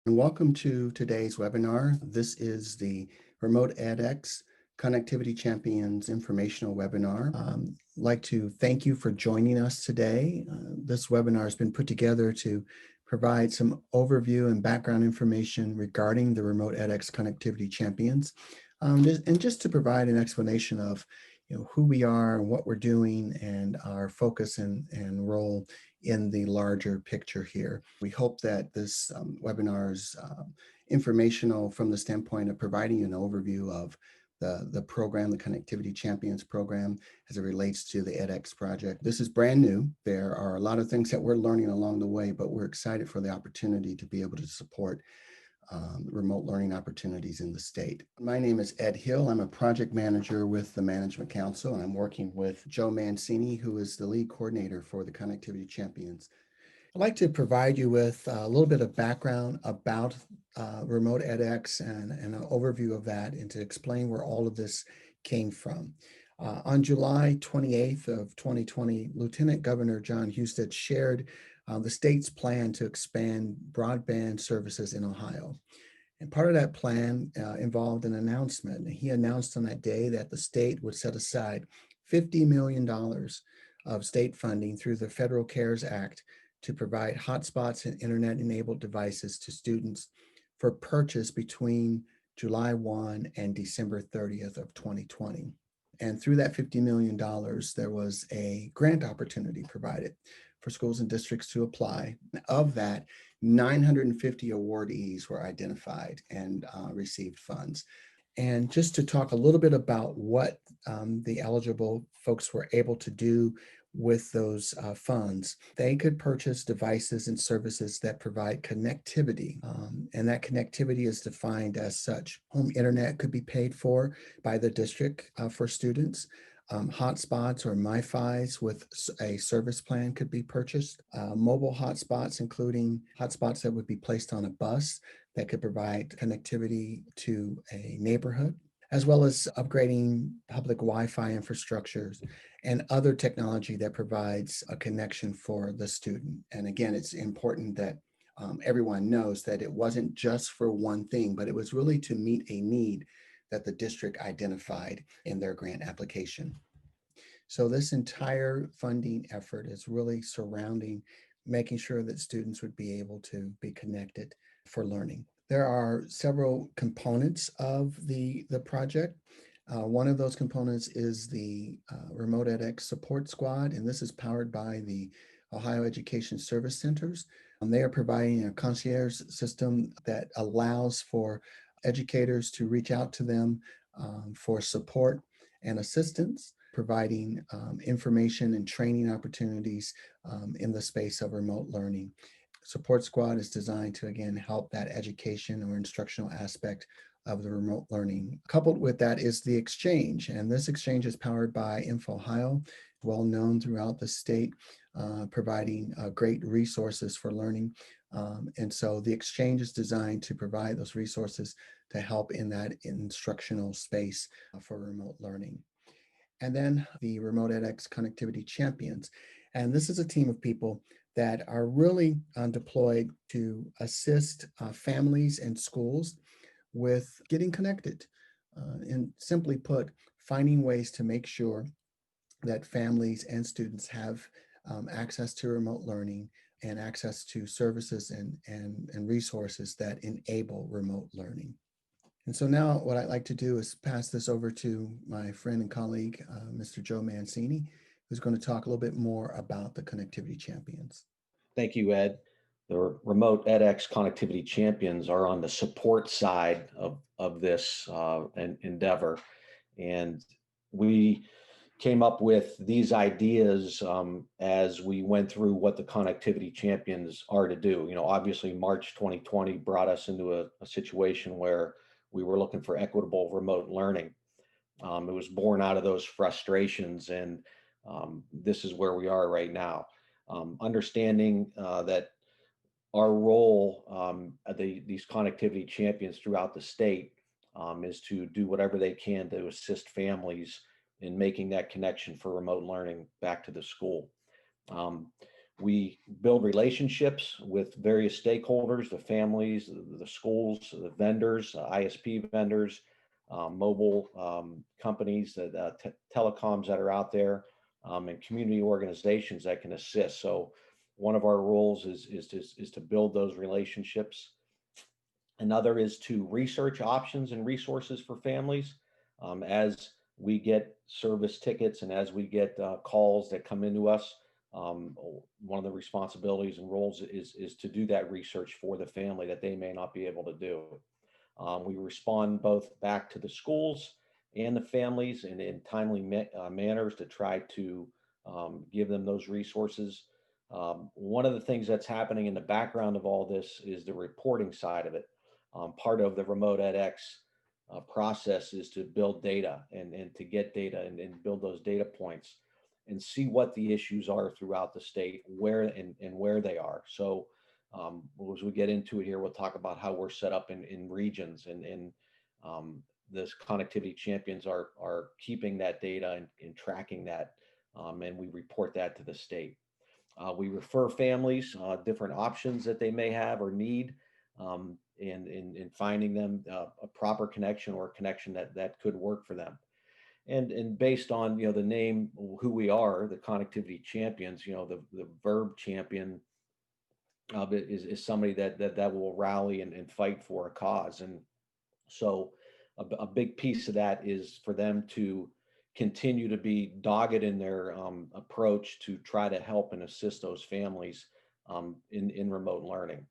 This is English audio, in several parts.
And welcome to today's webinar. This is the RemotEDx Connectivity Champions informational webinar. I'd like to thank you for joining us today. This webinar has been put together to provide some overview and background information regarding the RemotEDx Connectivity Champions, and just to provide an explanation of who we are and what we're doing and our focus and role in the larger picture here. We hope that this webinar is informational from the standpoint of providing an overview of the program, the Connectivity Champions program, as it relates to the edX project. This is brand new. There are a lot of things that we're learning along the way, but we're excited for the opportunity to be able to support remote learning opportunities in the state. My name is Ed Hill. I'm a project manager with the Management Council, and I'm working with Joe Mancini, who is the lead coordinator for the Connectivity Champions. I'd like to provide you with a little bit of background about RemotEDx and an overview of that, and to explain where all of this came from. On July 28th of 2020, Lieutenant Governor John Husted shared the state's plan to expand broadband services in Ohio. And part of that plan involved an announcement. He announced on that day that the state would set aside $50 million of state funding through the Federal CARES Act to provide hotspots and internet-enabled devices to students for purchase between July 1 and December 30th of 2020. And through that $50 million, there was a grant opportunity provided for schools and districts to apply. Of that, 950 awardees were identified and received funds. And just to talk a little bit about what the eligible folks were able to do with those funds, they could purchase devices and services that provide connectivity. And that connectivity is defined as such. Home internet could be paid for by the district for students. Hotspots or MiFis with a service plan could be purchased. Mobile hotspots, including hotspots that would be placed on a bus that could provide connectivity to a neighborhood, as well as upgrading public Wi-Fi infrastructures and other technology that provides a connection for the student. And again, it's important that everyone knows that it wasn't just for one thing, but it was really to meet a need that the district identified in their grant application. So this entire funding effort is really surrounding making sure that students would be able to be connected for learning. There are several components of the project. One of those components is the RemotEDx support squad, and this is powered by the Ohio Education Service Centers. They are providing a concierge system that allows for educators to reach out to them for support and assistance, providing information and training opportunities in the space of remote learning. Support Squad is designed to, again, help that education or instructional aspect of the remote learning. Coupled with that is the exchange, and this exchange is powered by InfoOhio, well known throughout the state, providing great resources for learning. And so the exchange is designed to provide those resources to help in that instructional space for remote learning. And then the RemotEDx Connectivity Champions. And this is a team of people that are really deployed to assist families and schools with getting connected. And simply put, finding ways to make sure that families and students have access to remote learning and access to services and resources that enable remote learning. And so now what I'd like to do is pass this over to my friend and colleague, Mr. Joe Mancini, who's going to talk a little bit more about the Connectivity Champions. Thank you, Ed. The RemotEDx Connectivity Champions are on the support side of this endeavor. And we came up with these ideas as we went through what the Connectivity Champions are to do. Obviously March 2020 brought us into a situation where we were looking for equitable remote learning. It was born out of those frustrations, and this is where we are right now. Understanding that our role, these connectivity champions throughout the state, is to do whatever they can to assist families in making that connection for remote learning back to the school. We build relationships with various stakeholders, the families, the schools, the vendors, ISP vendors, mobile companies, telecoms that are out there, and community organizations that can assist. So one of our roles is to build those relationships. Another is to research options and resources for families. As we get service tickets and as we get calls that come into us, one of the responsibilities and roles is to do that research for the family that they may not be able to do. We respond both back to the schools and the families in timely manners to try to give them those resources. One of the things that's happening in the background of all this is the reporting side of it. Part of the RemotEDx process is to build data and to get data and build those data points and see what the issues are throughout the state, where and where they are. So as we get into it here, we'll talk about how we're set up in regions, and this connectivity champions are keeping that data and tracking that, and we report that to the state. We refer families different options that they may have or need, and in finding them a proper connection or a connection that could work for them. And based on the name, who we are, the connectivity champions, the verb champion is somebody that will rally and fight for a cause. And so a big piece of that is for them to continue to be dogged in their approach to try to help and assist those families in remote learning.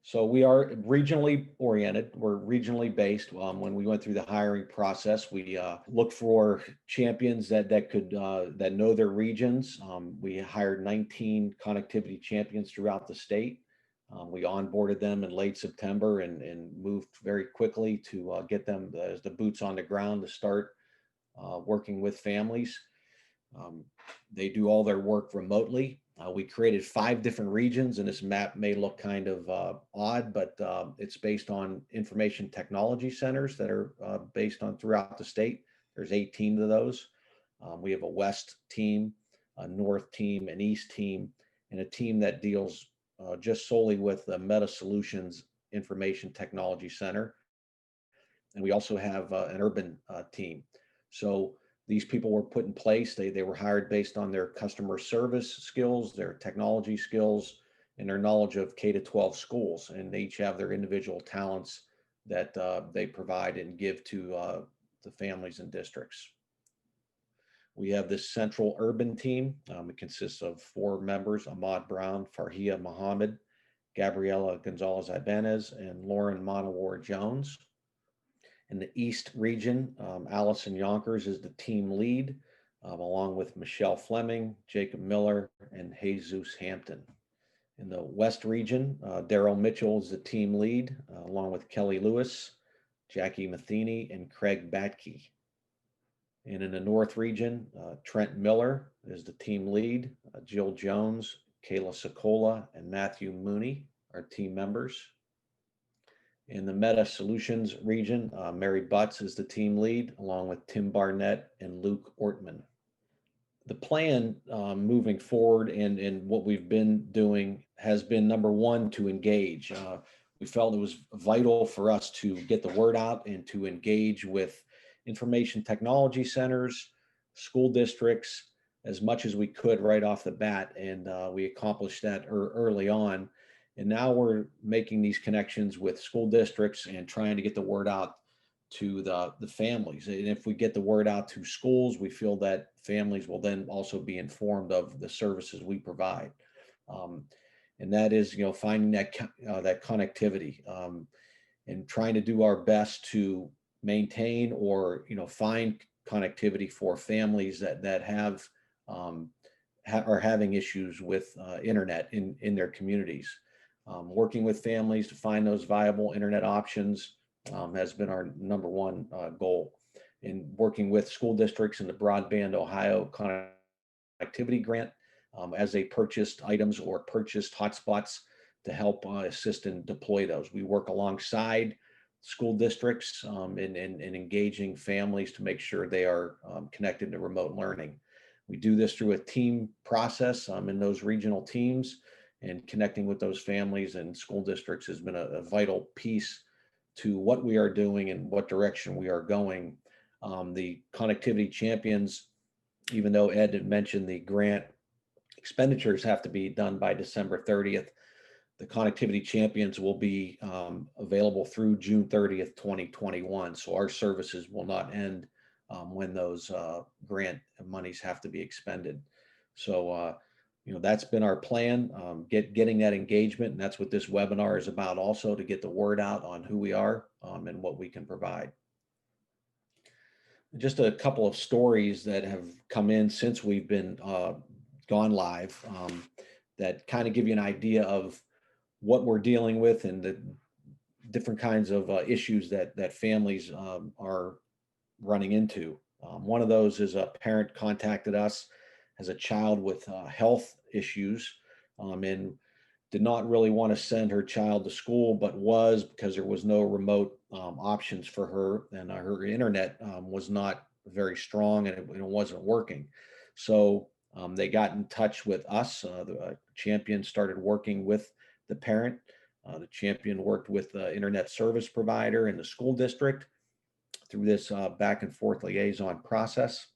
So we are regionally oriented. We're regionally based. When we went through the hiring process, we looked for champions that could that know their regions. We hired 19 connectivity champions throughout the state. We onboarded them in late September and moved very quickly to get them as the boots on the ground to start working with families. They do all their work remotely. We created 5 different regions, and this map may look kind of odd, but it's based on information technology centers that are based on throughout the state. There's 18 of those. We have a West team, a North team, an East team, and a team that deals just solely with the Meta Solutions Information Technology Center. And we also have an urban team. So these people were put in place. They were hired based on their customer service skills, their technology skills, and their knowledge of K-12 schools. And they each have their individual talents that they provide and give to the families and districts. We have this central urban team. It consists of 4 members: Ahmad Brown, Farhia Mohammed, Gabriela Gonzalez Ibanez, and Lauren Monowar Jones. In the East region, Allison Yonkers is the team lead, along with Michelle Fleming, Jacob Miller, and Jesus Hampton. In the West region, Daryl Mitchell is the team lead, along with Kelly Lewis, Jackie Matheny, and Craig Batke. And in the North region, Trent Miller is the team lead. Jill Jones, Kayla Sokola, and Matthew Mooney are team members. In the Meta Solutions region, Mary Butts is the team lead, along with Tim Barnett and Luke Ortman. The plan moving forward and what we've been doing has been, number one, to engage. We felt it was vital for us to get the word out and to engage with information technology centers, school districts, as much as we could right off the bat. And we accomplished that early on. And now we're making these connections with school districts and trying to get the word out to the families. And if we get the word out to schools, we feel that families will then also be informed of the services we provide. And that is, finding that connectivity, and trying to do our best to maintain or, find connectivity for families that have are having issues with internet in their communities. Working with families to find those viable internet options has been our number one goal. In working with school districts in the Broadband Ohio Connectivity Grant, as they purchased items or purchased hotspots to help assist and deploy those. We work alongside school districts in engaging families to make sure they are connected to remote learning. We do this through a team process in those regional teams, and connecting with those families and school districts has been a vital piece to what we are doing and what direction we are going. The Connectivity Champions, even though Ed had mentioned the grant expenditures have to be done by December 30th, the Connectivity Champions will be available through June 30th, 2021. So our services will not end when those grant monies have to be expended. So, that's been our plan, getting that engagement. And that's what this webinar is about also, to get the word out on who we are and what we can provide. Just a couple of stories that have come in since we've been gone live that kind of give you an idea of what we're dealing with and the different kinds of issues that families are running into. One of those is a parent contacted us as a child with health issues and did not really want to send her child to school, but was, because there was no remote options for her, and her internet was not very strong, and it wasn't working. So they got in touch with us. The champion started working with the parent. The champion worked with the internet service provider and the school district through this back and forth liaison process,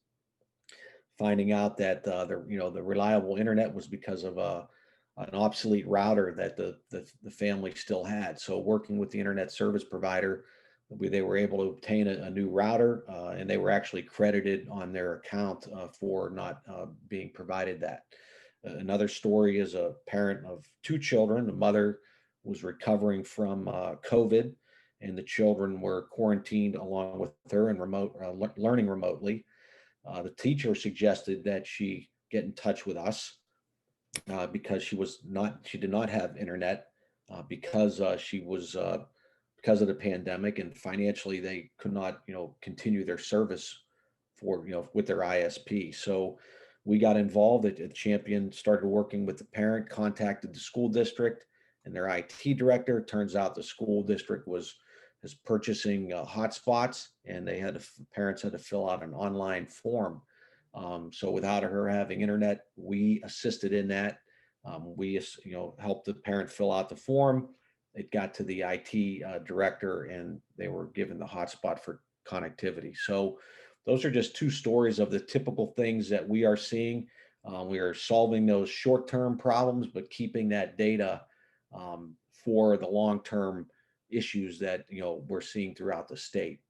finding out that the reliable internet was because of an obsolete router that the family still had. So working with the internet service provider, they were able to obtain a new router, and they were actually credited on their account for not being provided that. Another story is a parent of two children. The mother was recovering from COVID, and the children were quarantined along with her and learning remotely. The teacher suggested that she get in touch with us because she did not have internet because because of the pandemic, and financially they could not continue their service for with their ISP. So we got involved at Champion, started working with the parent, contacted the school district and their IT director. Turns out the school district was purchasing hotspots, and parents had to fill out an online form. So without her having internet, we assisted in that. We helped the parent fill out the form. It got to the IT director, and they were given the hotspot for connectivity. So those are just two stories of the typical things that we are seeing. We are solving those short-term problems, but keeping that data for the long-term issues that we're seeing throughout the state.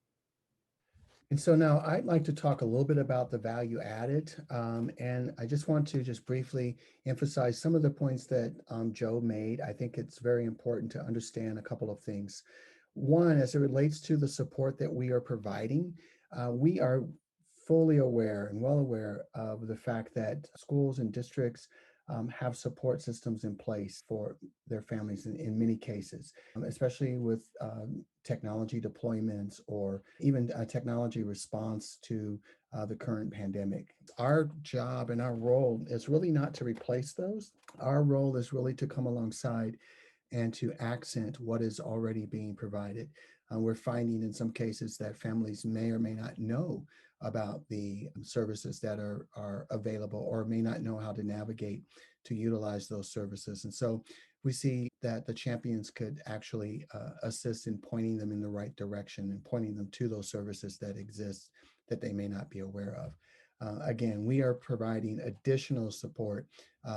And so now I'd like to talk a little bit about the value added. And I just want to just briefly emphasize some of the points that Joe made. I think it's very important to understand a couple of things. One, as it relates to the support that we are providing, we are fully aware and well aware of the fact that schools and districts have support systems in place for their families in many cases, especially with technology deployments or even a technology response to the current pandemic. Our job and our role is really not to replace those. Our role is really to come alongside and to accent what is already being provided. We're finding in some cases that families may or may not know about the services that are available, or may not know how to navigate to utilize those services. And so we see that the champions could actually assist in pointing them in the right direction and pointing them to those services that exist that they may not be aware of. Again, we are providing additional support,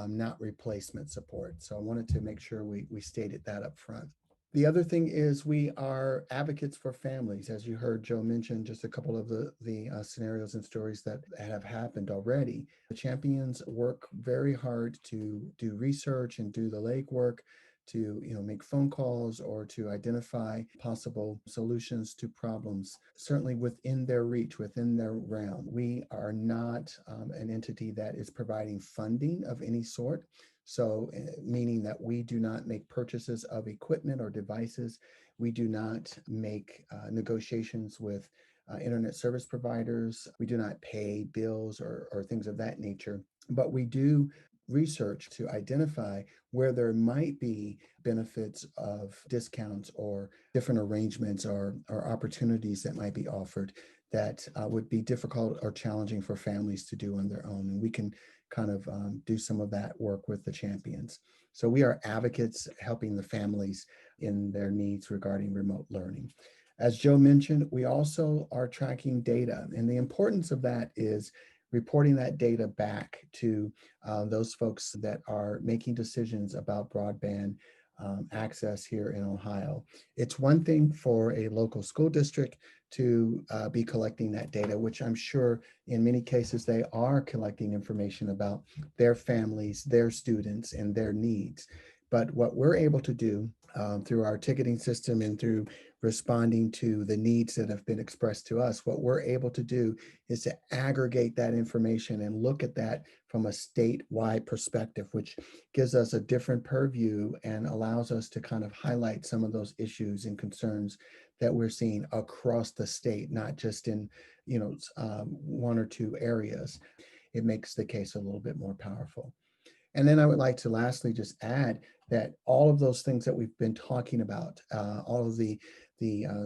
not replacement support. So I wanted to make sure we stated that up front. The other thing is we are advocates for families. As you heard Joe mention just a couple of the scenarios and stories that have happened already. The champions work very hard to do research and do the legwork to make phone calls or to identify possible solutions to problems, certainly within their reach, within their realm. We are not an entity that is providing funding of any sort. So meaning that we do not make purchases of equipment or devices. We do not make negotiations with internet service providers. We do not pay bills or things of that nature, but we do research to identify where there might be benefits of discounts or different arrangements or opportunities that might be offered that would be difficult or challenging for families to do on their own. And we can kind of do some of that work with the champions. So we are advocates helping the families in their needs regarding remote learning. As Joe mentioned, we also are tracking data, and the importance of that is reporting that data back to those folks that are making decisions about broadband access here in Ohio. It's one thing for a local school district to be collecting that data, which I'm sure in many cases they are collecting information about their families, their students, and their needs. But what we're able to do through our ticketing system and through responding to the needs that have been expressed to us, what we're able to do is to aggregate that information and look at that from a statewide perspective, which gives us a different purview and allows us to kind of highlight some of those issues and concerns that we're seeing across the state, not just in one or two areas. It makes the case a little bit more powerful. And then I would like to lastly just add that all of those things that we've been talking about, all of the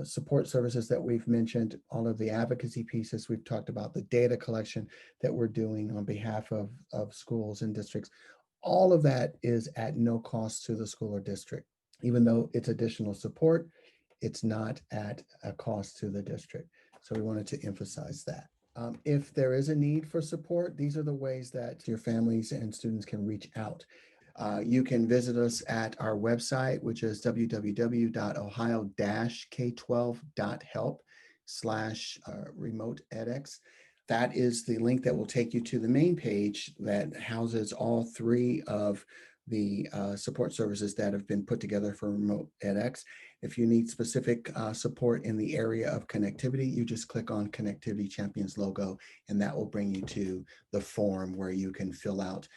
support services that we've mentioned, all of the advocacy pieces we've talked about, the data collection that we're doing on behalf of schools and districts, all of that is at no cost to the school or district. Even though it's additional support, it's not at a cost to the district. So we wanted to emphasize that. If there is a need for support, these are the ways that your families and students can reach out. You can visit us at our website, which is www.ohio-k12.help/RemotEDx. That is the link that will take you to the main page that houses all three of the support services that have been put together for Remote edX. If you need specific support in the area of connectivity, you just click on Connectivity Champions logo, and that will bring you to the form where you can fill out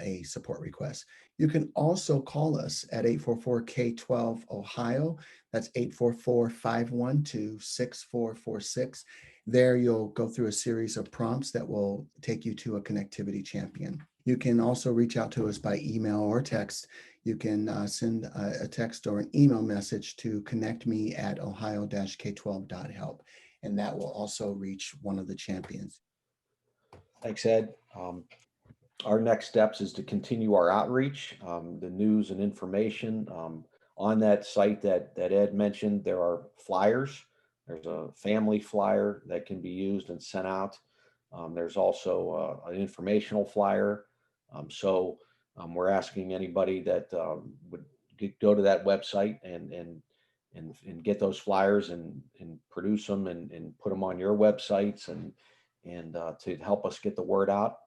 a support request. You can also call us at 844-K12-OHIO. That's 844-512-6446. There you'll go through a series of prompts that will take you to a connectivity champion. You can also reach out to us by email or text. You can send a text or an email message to connectme@ohio-k12.help, and that will also reach one of the champions. Thanks, Ed. Our next steps is to continue our outreach, the news and information. On that site that Ed mentioned, there are flyers. There's a family flyer that can be used and sent out. There's also an informational flyer. We're asking anybody that would go to that website and get those flyers and produce them and put them on your websites and to help us get the word out.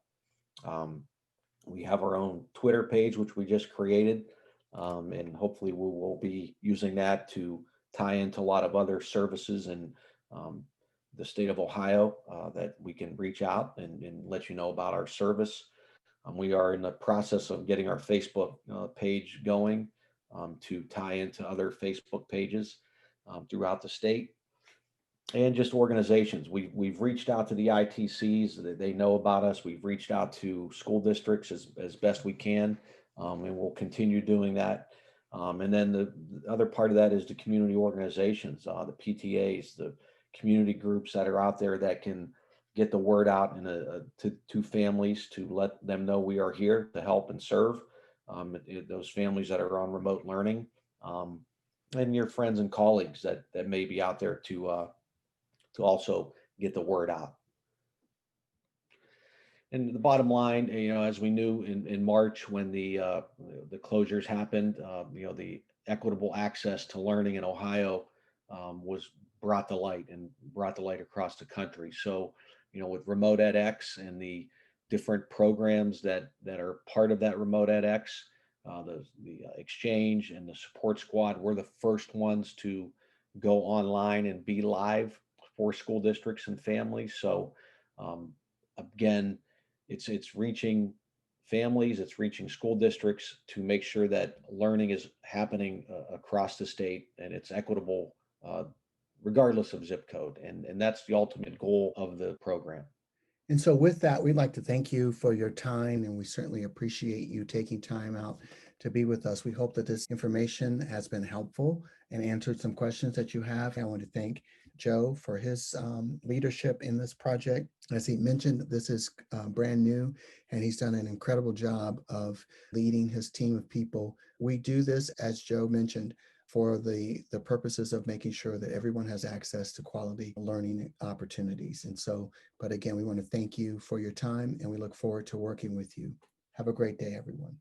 We have our own Twitter page, which we just created, and hopefully we will be using that to tie into a lot of other services in the state of Ohio that we can reach out and let you know about our service. We are in the process of getting our Facebook page going to tie into other Facebook pages throughout the state. And just organizations. We've reached out to the ITCs. They know about us. We've reached out to school districts as best we can, and we'll continue doing that. And then the other part of that is the community organizations, the PTAs, the community groups that are out there that can get the word out to families to let them know we are here to help and serve those families that are on remote learning, and your friends and colleagues that may be out there to also get the word out. And the bottom line, as we knew in March when the closures happened, the equitable access to learning in Ohio was brought to light across the country. So, with Remote edX and the different programs that are part of that Remote edX, the exchange and the support squad, we're the first ones to go online and be live for school districts and families. So again, it's reaching families, it's reaching school districts to make sure that learning is happening across the state and it's equitable regardless of zip code. And that's the ultimate goal of the program. And so with that, we'd like to thank you for your time, and we certainly appreciate you taking time out to be with us. We hope that this information has been helpful and answered some questions that you have. I want to thank Joe for his leadership in this project. As he mentioned, this is brand new, and he's done an incredible job of leading his team of people. We do this, as Joe mentioned, for the purposes of making sure that everyone has access to quality learning opportunities. And so, but again, we want to thank you for your time, and we look forward to working with you. Have a great day, everyone.